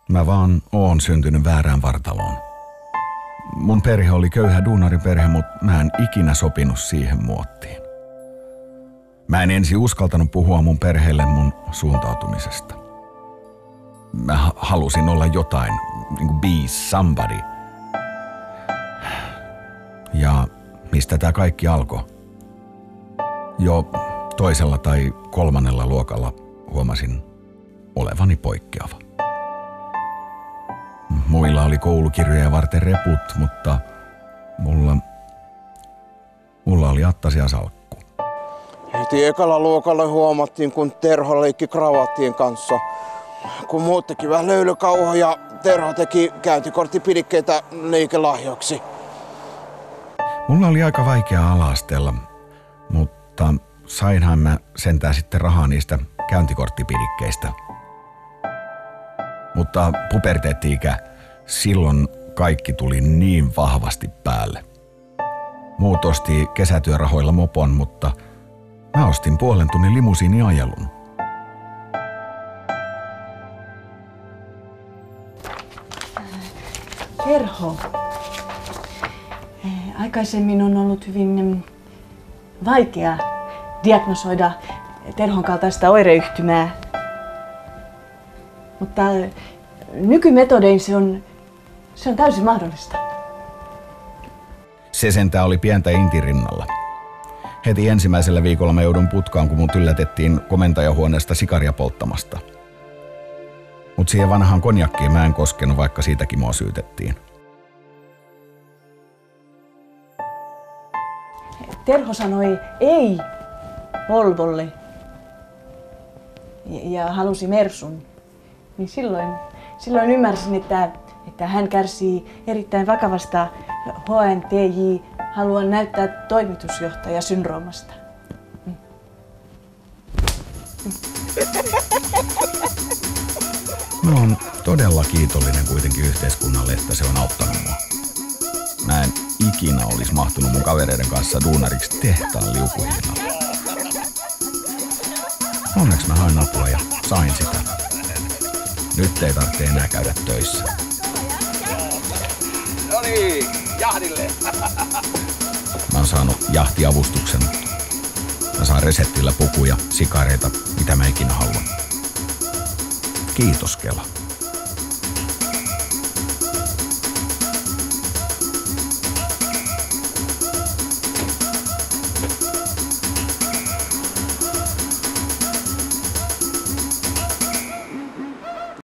Mä vaan oon syntynyt väärään vartaloon. Mun perhe oli köyhä duunariperhe, mutta mä en ikinä sopinut siihen muottiin. Mä en ensin uskaltanut puhua mun perheelle mun suuntautumisesta. Mä halusin olla jotain, niin kuin be somebody. Ja mistä tää kaikki alkoi? Jo toisella tai kolmannella luokalla huomasin olevani poikkeava. Muilla oli koulukirjoja varten reput, mutta mulla oli attasia salkku. Heti ekalla luokalla huomattiin, kun Terho leikki kravattien kanssa. Kun muut teki vähän löylykauhaa ja Terho teki käyntikorttipidikkeitä liikelahjoksi. Mulla oli aika vaikea ala-asteella, mutta sainhan mä sentään sitten rahaa niistä käyntikorttipidikkeistä. Mutta puberteetti-ikä, silloin kaikki tuli niin vahvasti päälle. Muut osti kesätyörahoilla mopon, mutta mä ostin puolen tunnin limusiiniajelun. Terho. Aikaisemmin on ollut hyvin vaikea diagnosoida Terhon kaltaista oireyhtymää. Mutta nykymetodein se on täysin mahdollista. Se sentään oli pientä intin rinnalla. Heti ensimmäisellä viikolla mä joudun putkaan, kun mut yllätettiin komentajahuoneesta sikaria polttamasta. Mut siihen vanhaan konjakkiin mä en koskenut, vaikka siitäkin mua syytettiin. Terho sanoi ei Volvolle ja halusi Mersun. Niin silloin ymmärsin, että hän kärsii erittäin vakavasta HNTJ, haluan näyttää toimitusjohtajasyndroomasta. Mä oon todella kiitollinen kuitenkin yhteiskunnalle, että se on auttanut mua. Mä en ikinä olisi mahtunut mun kavereiden kanssa duunariksi tehtaan liukuhihnalla. Onneksi mä hain apua ja sain sitä. Nyt ei tarvitse enää käydä töissä. No niin, jahdille! Mä oon saanut jahtiavustuksen. Mä saan reseptillä pukuja, sikareita, mitä mä ikinä haluan. Kiitos Kela.